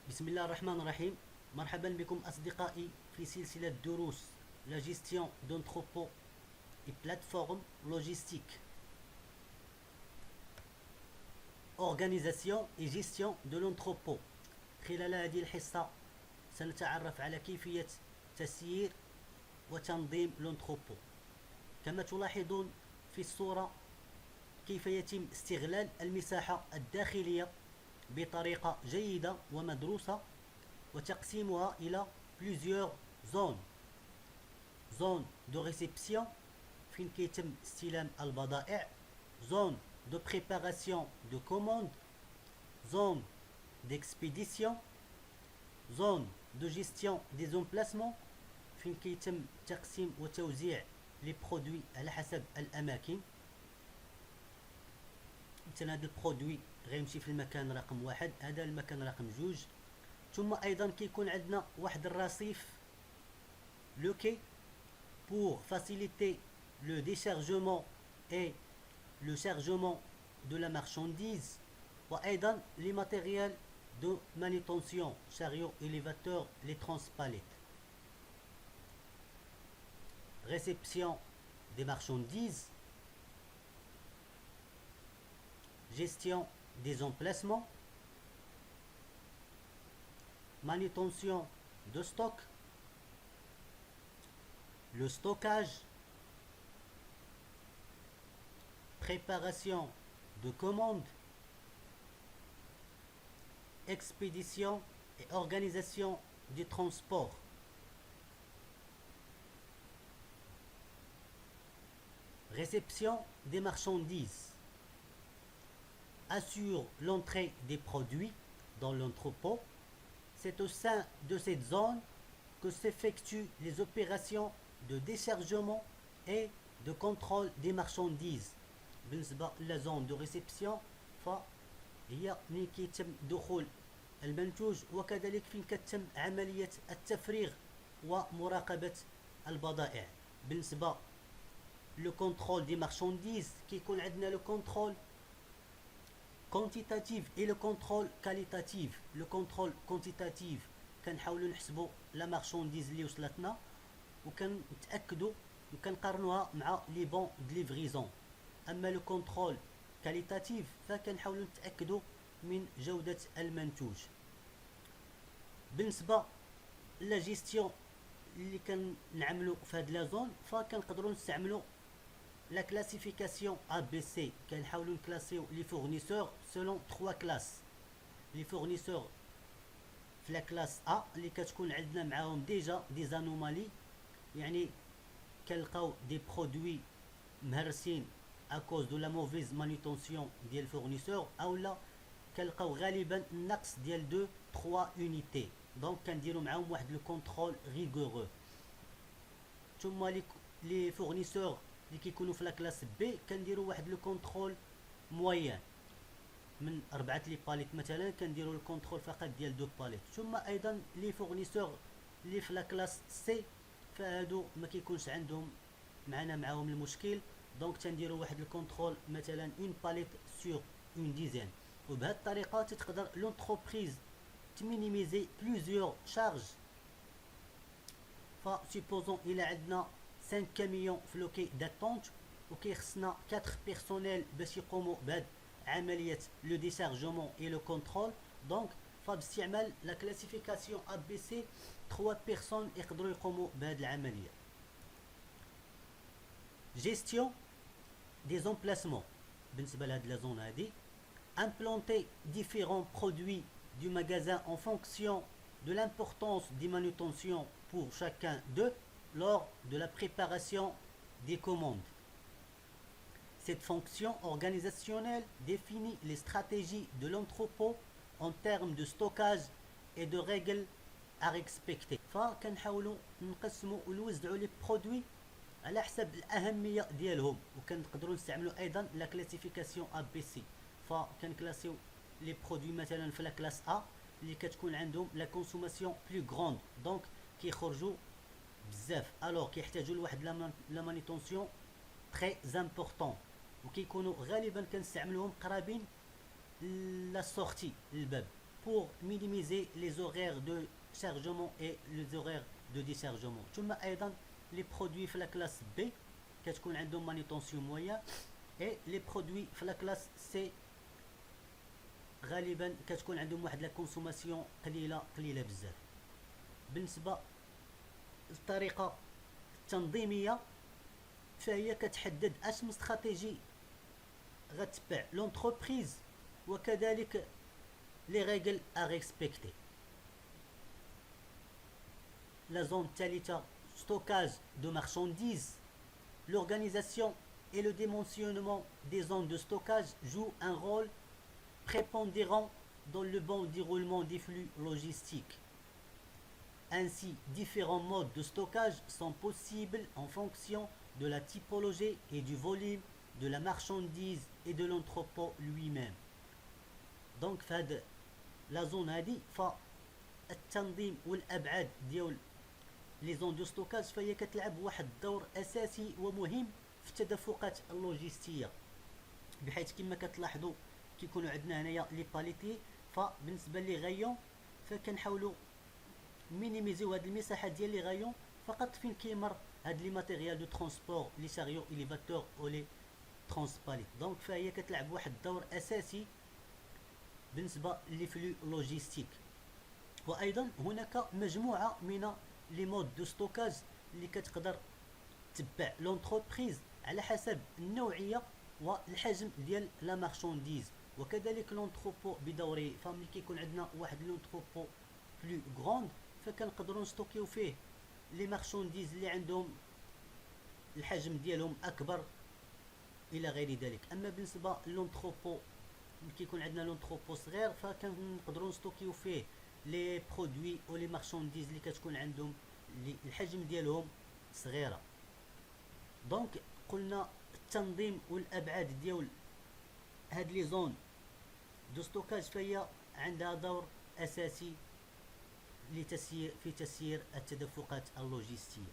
بسم الله الرحمن الرحيم. مرحبا بكم أصدقائي في سلسلة دروس La gestion d'entrepôt et plateforme logistique. Organisation et gestion de l'entrepôt. خلال هذه الحصة سنتعرف على كيفية تسيير وتنظيم l'entrepôt. كما تلاحظون في الصورة كيف يتم استغلال المساحة الداخلية بطريقة جيدة ومدروسة وتقسيمها إلى plusieurs zones. زون دو ريسبسيون فين كيتم استلام البضائع، زون دو بريباراسيون دو كوموند، زون ديكسبيديسيون، زون دو جيستيون دي زومبلاسمون فين كيتم تقسيم وتوزيع لي برودوي على حسب الاماكن. مثلا هذا البرودوي غيمشي في المكان رقم واحد، هذا المكان رقم جوج. ثم ايضا كيكون عندنا واحد الرصيف لو كي pour faciliter le déchargement et le chargement de la marchandise, وأيضا les matériels de manutention, chariot, élévateur, les transpalettes. Réception des marchandises, gestion des emplacements, manutention de stock, le stockage, préparation de commandes, expédition et organisation du transport. Réception des marchandises. Assure l'entrée des produits dans l'entrepôt. C'est au sein de cette zone que s'effectuent les opérations de déchargement et de contrôle des marchandises. بالنسبة لزون دو ريسبسيون فهي ملي كيتم دخول المنتوج وكذلك فين كتم عملية التفريغ ومراقبة البضائع. بالنسبة لو كونترول دي مارشانديز كيكون عندنا لو كونترول كونتيتاتيف اي لو كونترول كاليتاتيف. لو كونترول كونتيتاتيف كنحاولوا نحسبوا لا مارشانديز اللي وصلتنا وكنتاكدوا وكنقارنوها مع لي بون دو ليفريزون. اما لو كونترول كاليتاتيف فكنحاولوا نتاكدوا من جوده المنتوج. بالنسبه لا جيستيون اللي كنعملوا في هاد لا زون فكنقدروا نستعملوا لا كلاسيفيكاسيون ا بي سي. كنحاولوا نكلاسيو لي فورنيسور سولون 3 كلاس. لي فورنيسور في لا كلاس ا اللي كتكون عندنا معاهم ديجا دي زانومالي، يعني كنلقاو دي برودوي مهرسين à cause de la mauvaise manutention ديال الفورنيسور، اولا كنلقاو غالبا النقص ديال 2 3 يونيتي. دونك كنديروا معاهم واحد لو كونترول ريغورو. ثم لي فورنيسور اللي كيكونوا في لا كلاس بي كنديروا واحد لو كونترول موين من 4 لي باليت مثلا، كنديروا الكونترول فقط ديال 2 باليت. ثم ايضا لي فورنيسور اللي في لا كلاس سي فهادو ما كيكونش عندهم معاهم المشكل، دونك تنديروا واحد الكونترول مثلا اون باليت سور اون ديزين. وبهذه الطريقه تقدر لونتربريز تمينيميزي بليزيور شارج. فسيبوزون الى عندنا 5 كاميون في لوكي داتونت وكيخصنا 4 بيرسونيل باش يقوموا بهذه عمليه لو ديشارجمون اي لو كونترول. دونك فباستعمال لا كلاسيفيكاسيون ا بي سي 3 بيرسون يقدروا يقوموا بهذه العمليه. Gestion des emplacements. بالنسبة لهاد لا زون هادي implanter différents produits du magasin en fonction de l'importance des manutentions pour chacun d'eux lors de la préparation des commandes. Cette fonction organisationnelle définit les stratégies de l'entrepôt en termes de stockage et de règles à respecter. فكنحاولوا نقسموا ونوزعوا لي برودوي على حسب الاهميه ديالهم، وكنقدروا نستعملوا ايضا لا كلاسيفيكاسيون ا بي سي. فكنكلاسيو لي برودوي مثلا في لا كلاس ا اللي كتكون عندهم لا كونسوماسيون بلو غروند، دونك كيخرجوا بزاف الوغ كيحتاجوا لواحد لا مانيتونسيون تري امبورطون، وكيكونوا غالبا كنستعملوهم قرابين لا سورتي للباب. pour minimiser les horaires de chargement et les horaires de déchargement. ثم ايضا les produits في la classe B كتكون عندهم مانيتونسيون مويان et les produits في la classe C غالبا كتكون عندهم واحد لا كونسوماسيون قليله بزاف. بالنسبه للطريقه التنظيميه فهي كتحدد اش من استراتيجي غتبع لونتربريز وكذلك لي ريغل ا ريسبكتي. La zone الثالثه stockage de marchandises. L'organisation et le dimensionnement des zones de stockage jouent un rôle prépondérant dans le bon déroulement des flux logistiques. Ainsi, différents modes de stockage sont possibles en fonction de la typologie et du volume de la marchandise et de l'entrepôt lui-même. Donc, فهاد la zone هادي فالتنظيم والأبعاد ديال لي زون دو ستوكاج فهي كتلعب واحد الدور أساسي ومهم في التدفقات اللوجستية، بحيث كما كتلاحظوا كيكونوا عندنا هنايا لي باليتي. فبالنسبه لي غايون فكنحاولوا مينيميزيو هاد المساحه ديال لي غايون فقط فين كيمر هاد لي ماتيريال دو ترونسبور لي شاريو اليفاتور او لي ترونسباليت. دونك فهي كتلعب واحد الدور اساسي بالنسبه لي فلو لوجيستيك. وايضا هناك مجموعه من لي مود دو ستوكاج اللي كتقدر تتبع لونتربريز على حسب النوعيه والحجم ديال لا مارشانديز، وكذلك لونتروبو بدوره. فملي كيكون عندنا واحد لونتروبو بلو غروند فكنقدروا نستوكيو فيه لي مارشانديز اللي عندهم الحجم ديالهم اكبر الى غير ذلك. اما بالنسبه لونتروبو ملي كيكون عندنا لونتروبو صغير فكنقدروا نستوكيو فيه لي برودوي او لي مارشانديز اللي كتكون عندهم الحجم ديالهم صغيره. دونك قلنا التنظيم والابعاد ديال هاد لي زون دو ستوكاج فهي عندها دور اساسي في تسيير التدفقات اللوجستيه.